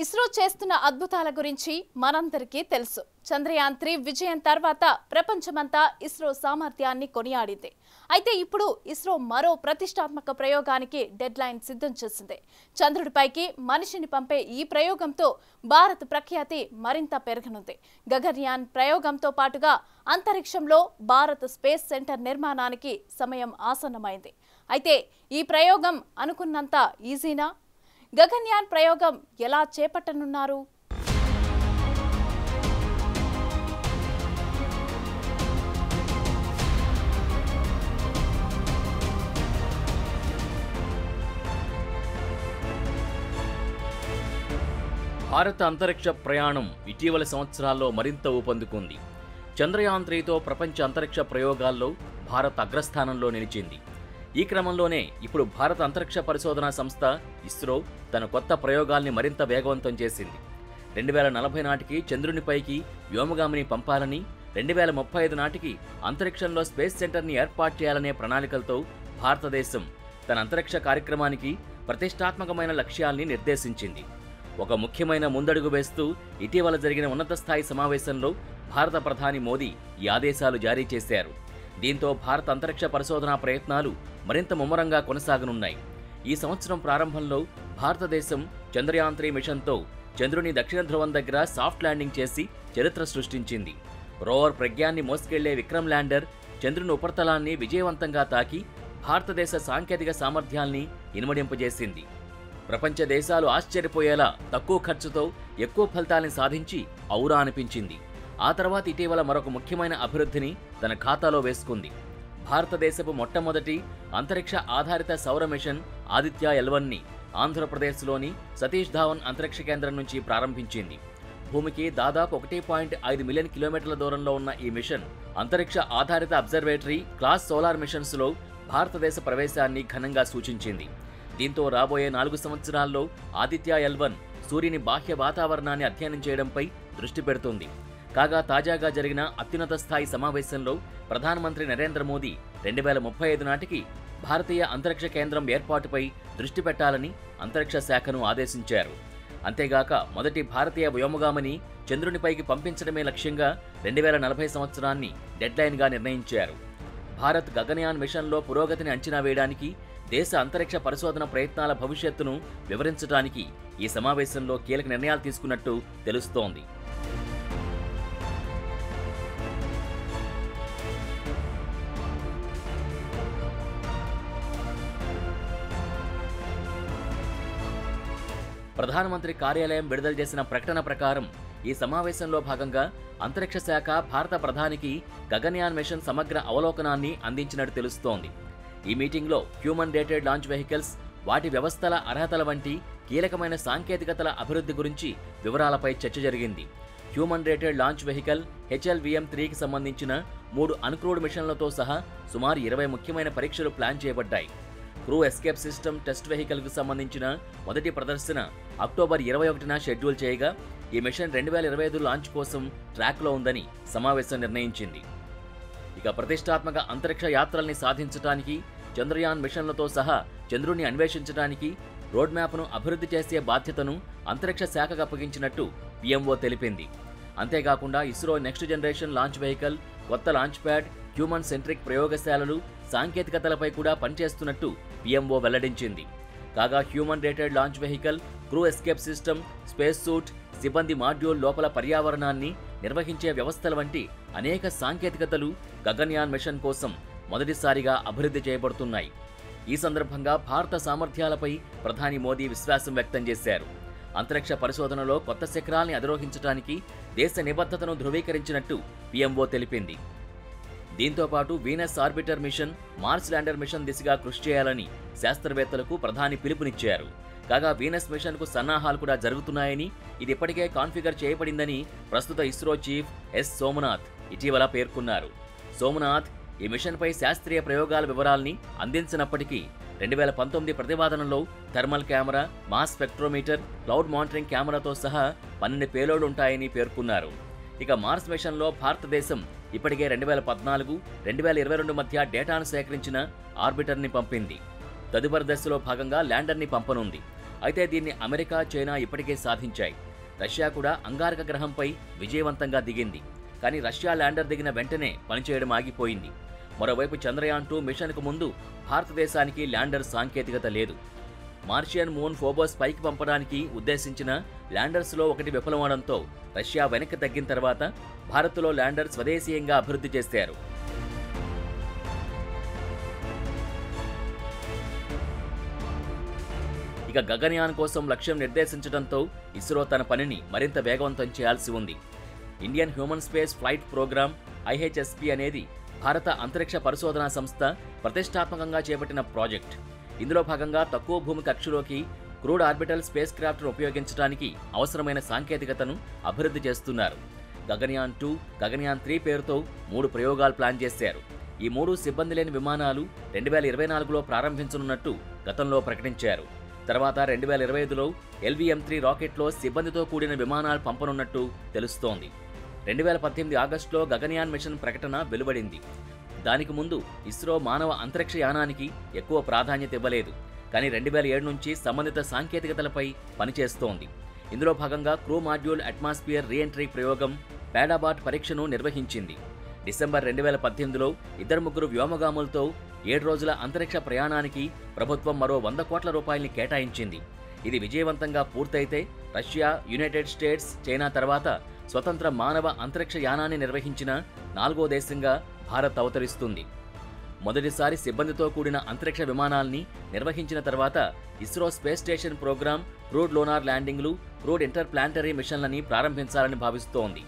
ఇస్రో చేస్తున్న అద్భుతాల గురించి మనందరికీ తెలుసు. చంద్రయాన్-3 విజయం తర్వాత ప్రపంచమంతా ఇస్రో సామర్థ్యాన్ని కొనియాడింది. అయితే ఇప్పుడు ఇస్రో మరో ప్రతిష్టాత్మక ప్రయోగానికి డెడ్ లైన్ సిద్ధం చేసింది. చంద్రుడిపైకి మనిషిని పంపే ఈ ప్రయోగంతో భారత్ ప్రఖ్యాతి మరింత పెరగనుంది. గగన్యాన్ ప్రయోగంతో పాటుగా అంతరిక్షంలో భారత్ స్పేస్ సెంటర్ నిర్మాణానికి సమయం ఆసన్నమైంది. అయితే ఈ ప్రయోగం అనుకున్నంత ఈజీనా? గగన్యాన్ ప్రయోగం ఎలా చేపట్టనున్నారు? భారత అంతరిక్ష ప్రయాణం ఇటీవల సంవత్సరాల్లో మరింత ఊపందుకుంది. చంద్రయాన్-3తో ప్రపంచ అంతరిక్ష ప్రయోగాల్లో భారత్ అగ్రస్థానంలో నిలిచింది. ఈ క్రమంలోనే ఇప్పుడు భారత అంతరిక్ష పరిశోధనా సంస్థ ఇస్రో తన కొత్త ప్రయోగాల్ని మరింత వేగవంతం చేసింది. 2040 నాటికి చంద్రునిపైకి వ్యోమగామిని పంపాలని, 2035 నాటికి అంతరిక్షంలో స్పేస్ సెంటర్ని ఏర్పాటు చేయాలనే ప్రణాళికలతో భారతదేశం తన అంతరిక్ష కార్యక్రమానికి ప్రతిష్టాత్మకమైన లక్ష్యాల్ని నిర్దేశించింది. ఒక ముఖ్యమైన ముందడుగు వేస్తూ ఇటీవల జరిగిన ఉన్నత స్థాయి సమావేశంలో భారత ప్రధాని మోదీ ఈ ఆదేశాలు జారీ చేశారు. దీంతో భారత అంతరిక్ష పరిశోధనా ప్రయత్నాలు మరింత ముమ్మరంగా కొనసాగనున్నాయి. ఈ సంవత్సరం ప్రారంభంలో భారతదేశం చంద్రయాన్-3 మిషన్తో చంద్రుని దక్షిణ ధ్రువం దగ్గర సాఫ్ట్ ల్యాండింగ్ చేసి చరిత్ర సృష్టించింది. రోవర్ ప్రజ్ఞాన్ని మోసుకెళ్లే విక్రమ్ ల్యాండర్ చంద్రుని ఉపరితలాన్ని విజయవంతంగా తాకి భారతదేశ సాంకేతిక సామర్థ్యాల్ని ఇనుమడింపజేసింది. ప్రపంచ దేశాలు ఆశ్చర్యపోయేలా తక్కువ ఖర్చుతో ఎక్కువ ఫలితాల్ని సాధించి ఔరా అనిపించింది. ఆ తర్వాత ఇటీవల మరొక ముఖ్యమైన అభివృద్ధిని తన ఖాతాలో వేసుకుంది. భారతదేశపు మొట్టమొదటి అంతరిక్ష ఆధారిత సౌర మిషన్ ఆదిత్య-L1ని ఆంధ్రప్రదేశ్లోని సతీష్ ధావన్ అంతరిక్ష కేంద్రం నుంచి ప్రారంభించింది. భూమికి దాదాపు 1.5 మిలియన్ కిలోమీటర్ల దూరంలో ఉన్న ఈ మిషన్ అంతరిక్ష ఆధారిత అబ్జర్వేటరీ క్లాస్ సోలార్ మిషన్స్లో భారతదేశ ప్రవేశాన్ని ఘనంగా సూచించింది. దీంతో రాబోయే 4 సంవత్సరాల్లో ఆదిత్య-L1 సూర్యుని బాహ్య వాతావరణాన్ని అధ్యయనం చేయడంపై దృష్టి పెడుతుంది. కాగా తాజాగా జరిగిన అత్యున్నత స్థాయి సమావేశంలో ప్రధానమంత్రి నరేంద్ర మోదీ 2035 నాటికి భారతీయ అంతరిక్ష కేంద్రం ఏర్పాటుపై దృష్టి పెట్టాలని అంతరిక్ష శాఖను ఆదేశించారు. అంతేగాక మొదటి భారతీయ వ్యోమగామిని చంద్రునిపైకి పంపించడమే లక్ష్యంగా 2040 సంవత్సరాన్ని డెడ్లైన్గా నిర్ణయించారు. భారత్ గగన్యాన్ మిషన్లో పురోగతిని అంచనా వేయడానికి, దేశ అంతరిక్ష పరిశోధన ప్రయత్నాల భవిష్యత్తును వివరించడానికి ఈ సమావేశంలో కీలక నిర్ణయాలు తీసుకున్నట్టు తెలుస్తోంది. ప్రధానమంత్రి కార్యాలయం విడుదల చేసిన ప్రకటన ప్రకారం ఈ సమావేశంలో భాగంగా అంతరిక్ష శాఖ భారత ప్రధానికి గగన్యాన్ మిషన్ సమగ్ర అవలోకనాన్ని అందించినట్టు తెలుస్తోంది. ఈ మీటింగ్లో హ్యూమన్ రేటెడ్ లాంచ్ వెహికల్స్, వాటి వ్యవస్థల అర్హతల వంటి కీలకమైన సాంకేతికతల అభివృద్ధి గురించి వివరాలపై చర్చ జరిగింది. హ్యూమన్ రేటెడ్ లాంచ్ వెహికల్ HLVM-3కి సంబంధించిన 3 అన్క్రూడ్ మిషన్లతో సహా సుమారు 20 ముఖ్యమైన పరీక్షలు ప్లాన్ చేయబడ్డాయి. క్రూ ఎస్కేప్ సిస్టమ్ టెస్ట్ వెహికల్కు సంబంధించిన మొదటి ప్రదర్శన అక్టోబర్ 21న షెడ్యూల్ చేయగా, ఈ మిషన్ 2025 లాంచ్ కోసం ట్రాక్లో ఉందని సమావేశం నిర్ణయించింది. ఇక ప్రతిష్టాత్మక అంతరిక్ష యాత్రల్ని సాధించడానికి, చంద్రయాన్ మిషన్లతో సహా చంద్రుణ్ణి అన్వేషించడానికి రోడ్ మ్యాప్ను అభివృద్ధి చేసే బాధ్యతను అంతరిక్ష శాఖకు అప్పగించినట్టు PMO తెలిపింది. అంతేకాకుండా ISRO next generation launch vehicle, కొత్త లాంచ్ ప్యాడ్, హ్యూమన్ సెంట్రిక్ ప్రయోగశాలలు, సాంకేతికతలపై కూడా పనిచేస్తున్నట్టు PMO వెల్లడించింది. కాగా human rated launch vehicle, crew escape system, space suit, సిబ్బంది మాడ్యూల్ లోపల పర్యావరణాన్ని నిర్వహించే వ్యవస్థల వంటి అనేక సాంకేతికతలు గగన్యాన్ మిషన్ కోసం మొదటిసారిగా అభివృద్ధి చేయబడుతున్నాయి. ఈ సందర్భంగా భారత సామర్థ్యాలపై ప్రధాని మోదీ విశ్వాసం వ్యక్తం చేశారు. అంతరిక్ష పరిశోధనలో కొత్త శిఖరాల్ని అధిరోహించడానికి దేశ నిబద్ధతను ధృవీకరించినట్టు PMO తెలిపింది. దీంతోపాటు Venus orbiter mission, Mars lander mission దిశగా కృషి చేయాలని శాస్త్రవేత్తలకు ప్రధాని పిలుపునిచ్చారు. కాగా వీనస్ మిషన్కు సన్నాహాలు కూడా జరుగుతున్నాయని, ఇది ఇప్పటికే కాన్ఫిగర్ చేయబడిందని ప్రస్తుత ఇస్రో చీఫ్ S. సోమనాథ్ ఇటీవల పేర్కొన్నారు. సోమనాథ్ ఈ మిషన్పై శాస్త్రీయ ప్రయోగాల వివరాల్ని అందించినప్పటికీ 2019 ప్రతిపాదనలో thermal camera, mass spectrometer, cloud monitoring కెమెరాతో సహా 12 పేలోడ్లు ఉంటాయని పేర్కొన్నారు. ఇక మార్స్ మిషన్లో భారతదేశం ఇప్పటికే 2014, 2022 మధ్య డేటాను సేకరించిన ఆర్బిటర్ని పంపింది. తదుపరి దశలో భాగంగా ల్యాండర్ని పంపనుంది. అయితే దీన్ని అమెరికా, చైనా ఇప్పటికే సాధించాయి. రష్యా కూడా అంగారక గ్రహంపై విజయవంతంగా దిగింది. కానీ రష్యా ల్యాండర్ దిగిన వెంటనే పనిచేయడం ఆగిపోయింది. మరోవైపు చంద్రయాన్-2 మిషన్కు ముందు భారతదేశానికి ల్యాండర్ సాంకేతికత లేదు. మార్షియన్ మూన్ ఫోబోస్ పైకి పంపడానికి ఉద్దేశించిన ల్యాండర్స్లో ఒకటి విఫలమవడంతో రష్యా వెనక్కి తగ్గిన తర్వాత భారత్లో ల్యాండర్ స్వదేశీయంగా అభివృద్ధి చేశారు. ఇక గగనయాన్ కోసం లక్ష్యం నిర్దేశించడంతో ఇస్రో తన పనిని మరింత వేగవంతం చేయాల్సి ఉంది. Indian human space flight programme IHSP అనేది భారత అంతరిక్ష పరిశోధనా సంస్థ ప్రతిష్టాత్మకంగా చేపట్టిన ప్రాజెక్ట్. ఇందులో భాగంగా తక్కువ భూమి కక్షలోకి క్రూడ్ ఆర్బిటల్ స్పేస్ క్రాఫ్ట్ను ఉపయోగించడానికి అవసరమైన సాంకేతికతను అభివృద్ధి చేస్తున్నారు. గగనయాన్-2, గగనయాన్-3 పేరుతో 3 ప్రయోగాలు ప్లాన్ చేశారు. ఈ 3 సిబ్బంది లేని విమానాలు 2024లో ప్రారంభించనున్నట్టు గతంలో ప్రకటించారు. తర్వాత 2025లో LVM-3 రాకెట్లో సిబ్బందితో కూడిన విమానాలు పంపనున్నట్టు తెలుస్తోంది. 2018 ఆగస్టులో గగనయాన్ మిషన్ ప్రకటన వెలువడింది. దానికి ముందు ఇస్రో మానవ అంతరిక్ష యానానికి ఎక్కువ ప్రాధాన్యత ఇవ్వలేదు. కానీ 2007 నుంచి సంబంధిత సాంకేతికతలపై పనిచేస్తోంది. ఇందులో భాగంగా క్రూ మాడ్యూల్ అట్మాస్ఫియర్ రీఎంట్రీ ప్రయోగం ప్యాడాబాట్ పరీక్షను నిర్వహించింది. డిసెంబర్ 2018లో 2-3 వ్యోమగాములతో 7 రోజుల అంతరిక్ష ప్రయాణానికి ప్రభుత్వం మరో 100 కోట్ల రూపాయల్ని కేటాయించింది. ఇది విజయవంతంగా పూర్తయితే రష్యా, యునైటెడ్ స్టేట్స్, చైనా తర్వాత స్వతంత్ర మానవ అంతరిక్ష యానాన్ని నిర్వహించిన 4వ దేశంగా భారత్ అవతరిస్తుంది. మొదటిసారి సిబ్బందితో కూడిన అంతరిక్ష విమానాల్ని నిర్వహించిన తర్వాత ISRO space station programme, crewed lunar ల్యాండింగ్లు, క్రూడ్ ఇంటర్ ప్లానటరీ మిషన్లని ప్రారంభించాలని భావిస్తోంది.